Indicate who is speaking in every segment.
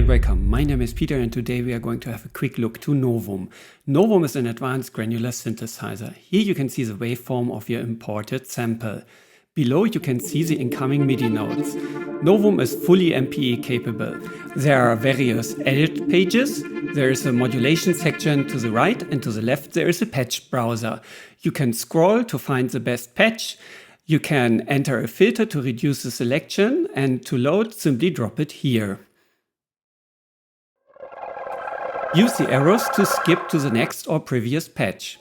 Speaker 1: welcome. My name is Peter and today we are going to have a quick look to Novum. Novum is an advanced granular synthesizer. Here you can see the waveform of your imported sample. Below you can see the incoming MIDI notes. Novum is fully MPE capable. There are various edit pages. There is a modulation section to the right, and to the left there is a patch browser. You can scroll to find the best patch. You can enter a filter to reduce the selection, and to load, simply drop it here. Use the arrows to skip to the next or previous patch.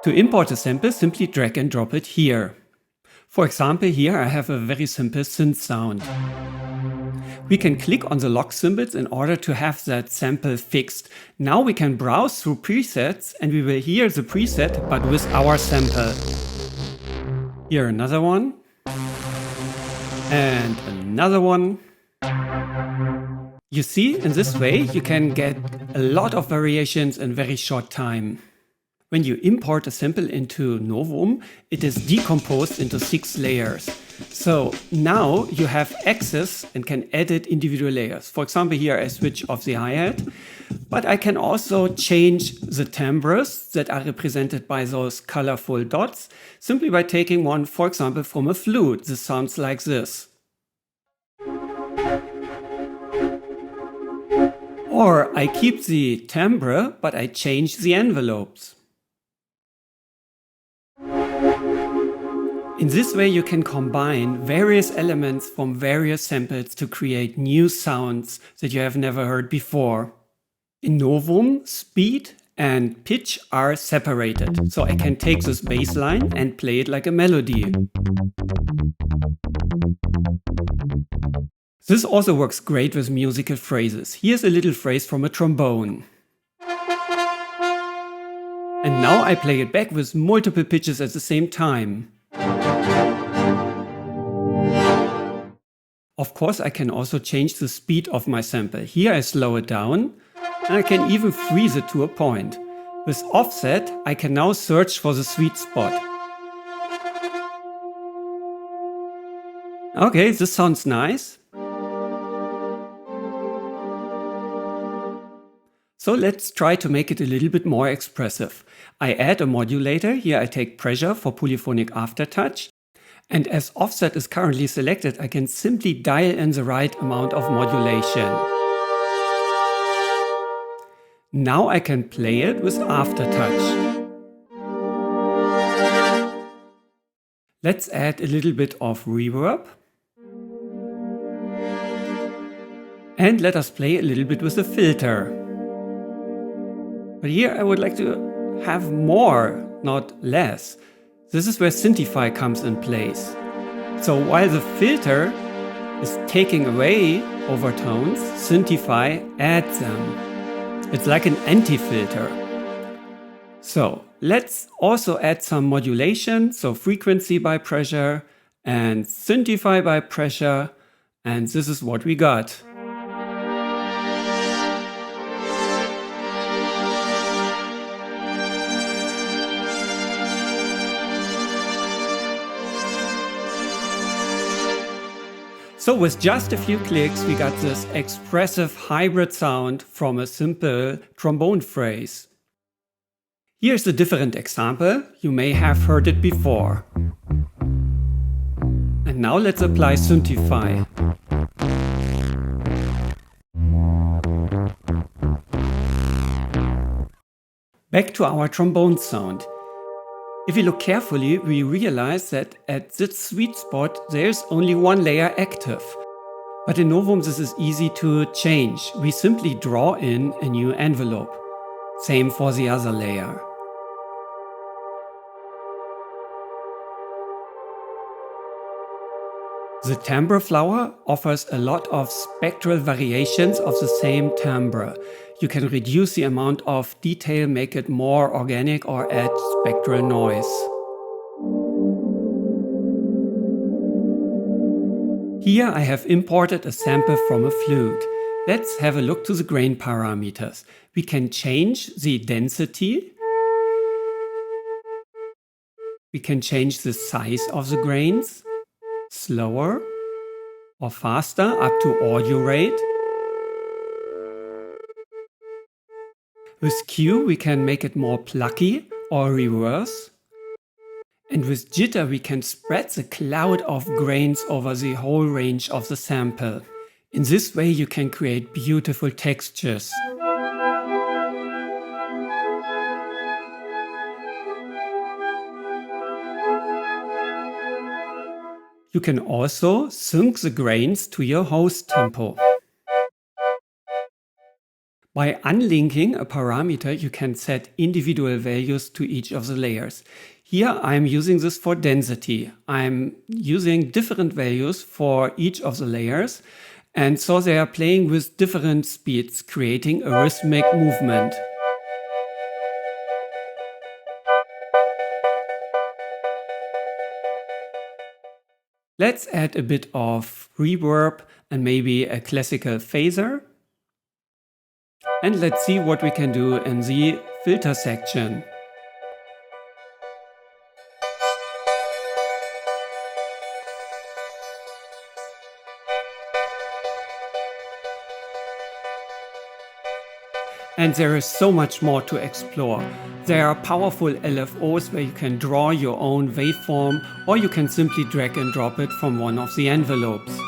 Speaker 1: To import a sample, simply drag and drop it here. For example, here I have a very simple synth sound. We can click on the lock symbols in order to have that sample fixed. Now we can browse through presets and we will hear the preset but with our sample. Here another one. And another one. You see, in this way you can get a lot of variations in very short time. When you import a sample into Novum, it is decomposed into 6 layers. So now you have access and can edit individual layers. For example, here I switch off the hi-hat, but I can also change the timbres that are represented by those colorful dots simply by taking one, for example, from a flute. This sounds like this. Or I keep the timbre, but I change the envelopes. In this way you can combine various elements from various samples to create new sounds that you have never heard before. In Novum, speed and pitch are separated, so I can take this bass line and play it like a melody. This also works great with musical phrases. Here's a little phrase from a trombone. And now I play it back with multiple pitches at the same time. Of course, I can also change the speed of my sample. Here I slow it down, and I can even freeze it to a point. With offset, I can now search for the sweet spot. Okay, this sounds nice. So let's try to make it a little bit more expressive. I add a modulator. Here I take pressure for polyphonic aftertouch. And as offset is currently selected, I can simply dial in the right amount of modulation. Now I can play it with aftertouch. Let's add a little bit of reverb. And let us play a little bit with the filter. But here I would like to have more, not less. This is where Synthify comes in place. So while the filter is taking away overtones, Synthify adds them. It's like an anti-filter. So let's also add some modulation, so frequency by pressure and Synthify by pressure, and this is what we got. So with just a few clicks we got this expressive hybrid sound from a simple trombone phrase. Here's a different example. You may have heard it before. And now let's apply Synthify. Back to our trombone sound. If we look carefully, we realize that at this sweet spot there's only one layer active. But in Novum this is easy to change. We simply draw in a new envelope. Same for the other layer. The timbre flower offers a lot of spectral variations of the same timbre. You can reduce the amount of detail, make it more organic, or add spectral noise. Here I have imported a sample from a flute. Let's have a look to the grain parameters. We can change the density. We can change the size of the grains. Slower, or faster up to audio rate. With Q we can make it more plucky or reverse. And with jitter we can spread the cloud of grains over the whole range of the sample. In this way you can create beautiful textures. You can also sync the grains to your host tempo. By unlinking a parameter, you can set individual values to each of the layers. Here I'm using this for density. I'm using different values for each of the layers, and so they are playing with different speeds, creating a rhythmic movement. Let's add a bit of reverb and maybe a classical phaser. And let's see what we can do in the filter section. And there is so much more to explore. There are powerful LFOs where you can draw your own waveform, or you can simply drag and drop it from one of the envelopes.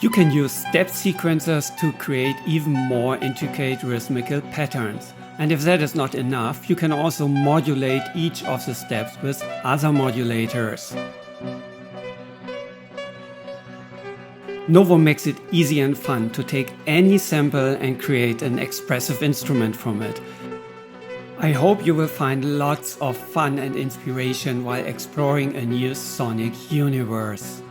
Speaker 1: You can use step sequencers to create even more intricate rhythmical patterns. And if that is not enough, you can also modulate each of the steps with other modulators. Novum makes it easy and fun to take any sample and create an expressive instrument from it. I hope you will find lots of fun and inspiration while exploring a new sonic universe.